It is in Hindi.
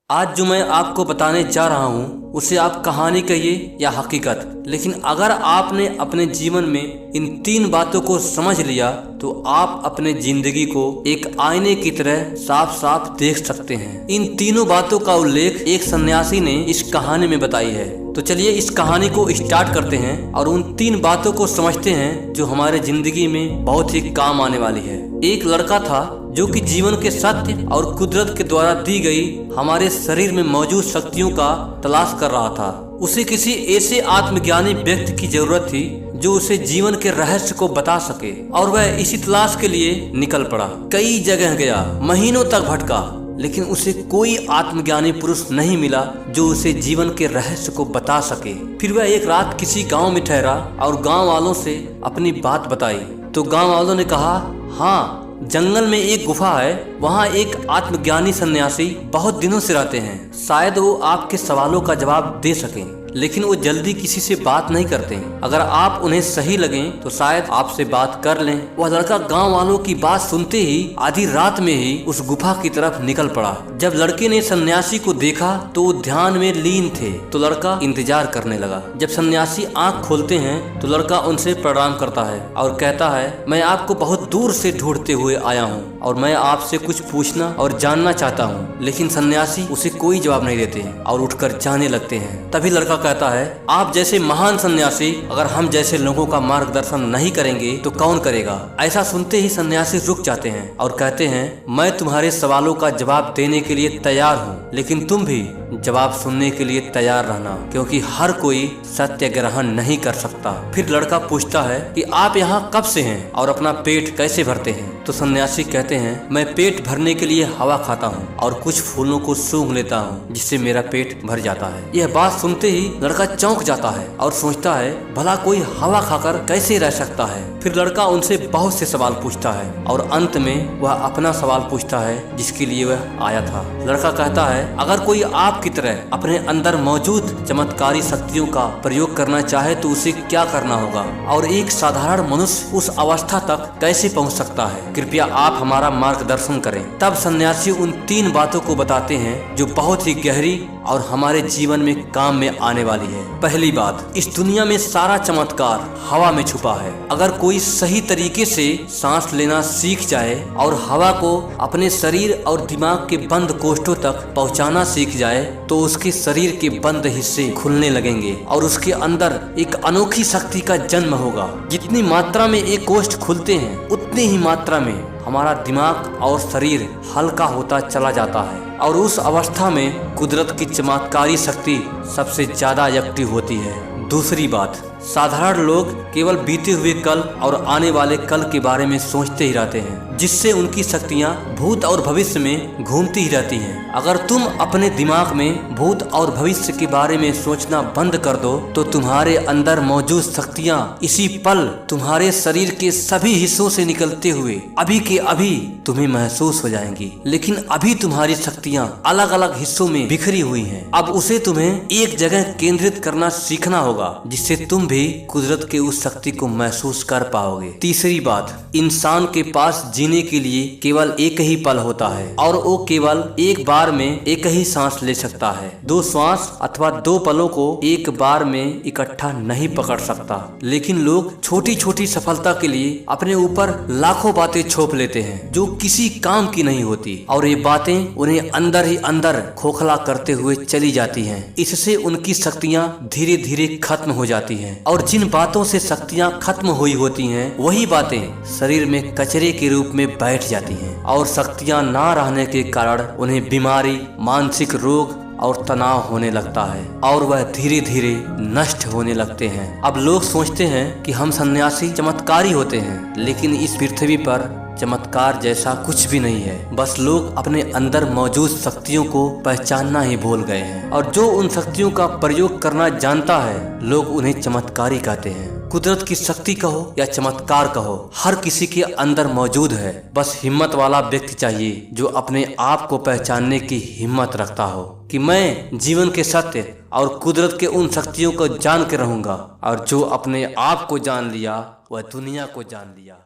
आज जो मैं आपको बताने जा रहा हूँ उसे आप कहानी कहिए या हकीकत, लेकिन अगर आपने अपने जीवन में इन 3 बातों को समझ लिया तो आप अपने जिंदगी को एक आईने की तरह साफ साफ देख सकते हैं। इन तीनों बातों का उल्लेख एक सन्यासी ने इस कहानी में बताई है। तो चलिए इस कहानी को स्टार्ट करते हैं और उन 3 बातों को समझते हैं जो हमारे जिंदगी में बहुत ही काम आने वाली है। एक लड़का था जो कि जीवन के सत्य और कुदरत के द्वारा दी गई हमारे शरीर में मौजूद शक्तियों का तलाश कर रहा था। उसे किसी ऐसे आत्मज्ञानी व्यक्ति की जरूरत थी जो उसे जीवन के रहस्य को बता सके, और वह इसी तलाश के लिए निकल पड़ा। कई जगह गया, महीनों तक भटका, लेकिन उसे कोई आत्मज्ञानी पुरुष नहीं मिला जो उसे जीवन के रहस्य को बता सके। फिर वह एक रात किसी गांव में ठहरा और गांव वालों से अपनी बात बताई। तो गांव वालों ने कहा, हाँ, जंगल में एक गुफा है, वहाँ एक आत्मज्ञानी सन्यासी बहुत दिनों से रहते हैं। शायद वो आपके सवालों का जवाब दे सकें, लेकिन वो जल्दी किसी से बात नहीं करते। अगर आप उन्हें सही लगें तो शायद आपसे बात कर लें। वह लड़का गांव वालों की बात सुनते ही आधी रात में ही उस गुफा की तरफ निकल पड़ा। जब लड़के ने सन्यासी को देखा तो वो ध्यान में लीन थे, तो लड़का इंतजार करने लगा। जब सन्यासी आंख खोलते हैं तो लड़का उनसे प्रणाम करता है और कहता है, मैं आपको बहुत दूर से ढूंढते हुए आया हूँ और मैं आपसे कुछ पूछना और जानना चाहता हूँ। लेकिन सन्यासी उसे कोई जवाब नहीं देते और उठकर जाने लगते हैं। तभी लड़का कहता है, आप जैसे महान सन्यासी अगर हम जैसे लोगों का मार्गदर्शन नहीं करेंगे तो कौन करेगा। ऐसा सुनते ही सन्यासी रुक जाते हैं और कहते हैं, मैं तुम्हारे सवालों का जवाब देने के लिए तैयार हूँ, लेकिन तुम भी जवाब सुनने के लिए तैयार रहना, क्योंकि हर कोई सत्य ग्रहण नहीं कर सकता। फिर लड़का पूछता है कि आप यहाँ कब से हैं और अपना पेट कैसे भरते हैं। तो सन्यासी कहते हैं, मैं पेट भरने के लिए हवा खाता हूँ और कुछ फूलों को सूंघ लेता हूँ, जिससे मेरा पेट भर जाता है। यह बात सुनते ही लड़का चौंक जाता है और सोचता है, भला कोई हवा खाकर कैसे रह सकता है। फिर लड़का उनसे बहुत से सवाल पूछता है और अंत में वह अपना सवाल पूछता है जिसके लिए वह आया था। लड़का कहता है, अगर कोई आपकी तरह अपने अंदर मौजूद चमत्कारी शक्तियों का प्रयोग करना चाहे तो उसे क्या करना होगा, और एक साधारण मनुष्य उस अवस्था तक कैसे पहुंच सकता है। कृपया आप हमारा मार्गदर्शन करें। तब सन्यासी उन 3 बातों को बताते हैं जो बहुत ही गहरी और हमारे जीवन में काम में आने वाली है। पहली बात, इस दुनिया में सारा चमत्कार हवा में छुपा है। अगर कोई सही तरीके से सांस लेना सीख जाए और हवा को अपने शरीर और दिमाग के बंद कोष्ठों तक पहुंचाना सीख जाए तो उसके शरीर के बंद हिस्से खुलने लगेंगे और उसके अंदर एक अनोखी शक्ति का जन्म होगा। जितनी मात्रा में एक कोष्ठ खुलते हैं उतनी ही मात्रा में हमारा दिमाग और शरीर हल्का होता चला जाता है, और उस अवस्था में कुदरत की चमत्कारी शक्ति सबसे ज्यादा एक्टिव होती है। दूसरी बात, साधारण लोग केवल बीते हुए कल और आने वाले कल के बारे में सोचते ही रहते हैं, जिससे उनकी शक्तियाँ भूत और भविष्य में घूमती ही रहती हैं। अगर तुम अपने दिमाग में भूत और भविष्य के बारे में सोचना बंद कर दो तो तुम्हारे अंदर मौजूद शक्तियाँ इसी पल तुम्हारे शरीर के सभी हिस्सों से निकलते हुए अभी के अभी तुम्हें महसूस हो जाएंगी। लेकिन अभी तुम्हारी शक्तियाँ अलग अलग हिस्सों में बिखरी हुई हैं। अब उसे तुम्हें एक जगह केंद्रित करना सीखना होगा, जिससे तुम भी कुदरत के उस शक्ति को महसूस कर पाओगे। तीसरी बात, इंसान के पास जीने के लिए केवल एक ही पल होता है और वो केवल एक बार में एक ही सांस ले सकता है। 2 श्वास अथवा 2 पलों को एक बार में इकट्ठा नहीं पकड़ सकता। लेकिन लोग छोटी छोटी सफलता के लिए अपने ऊपर लाखों बातें छोप लेते हैं जो किसी काम की नहीं होती, और ये बातें उन्हें अंदर ही अंदर खोखला करते हुए चली जाती हैं। इससे उनकी शक्तियाँ धीरे धीरे खत्म हो जाती हैं, और जिन बातों से शक्तियाँ खत्म हुई होती हैं वही बातें शरीर में कचरे के रूप में बैठ जाती हैं, और शक्तियाँ ना रहने के कारण उन्हें बीमारी, मानसिक रोग और तनाव होने लगता है, और वह धीरे धीरे नष्ट होने लगते हैं। अब लोग सोचते हैं कि हम सन्यासी चमत्कारी होते हैं, लेकिन इस पृथ्वी पर चमत्कार जैसा कुछ भी नहीं है। बस लोग अपने अंदर मौजूद शक्तियों को पहचानना ही भूल गए हैं, और जो उन शक्तियों का प्रयोग करना जानता है लोग उन्हें चमत्कारी कहते हैं। कुदरत की शक्ति कहो या चमत्कार कहो, हर किसी के अंदर मौजूद है। बस हिम्मत वाला व्यक्ति चाहिए जो अपने आप को पहचानने की हिम्मत रखता हो कि मैं जीवन के सत्य और कुदरत के उन शक्तियों को जान के रहूंगा, और जो अपने आप को जान लिया वह दुनिया को जान लिया।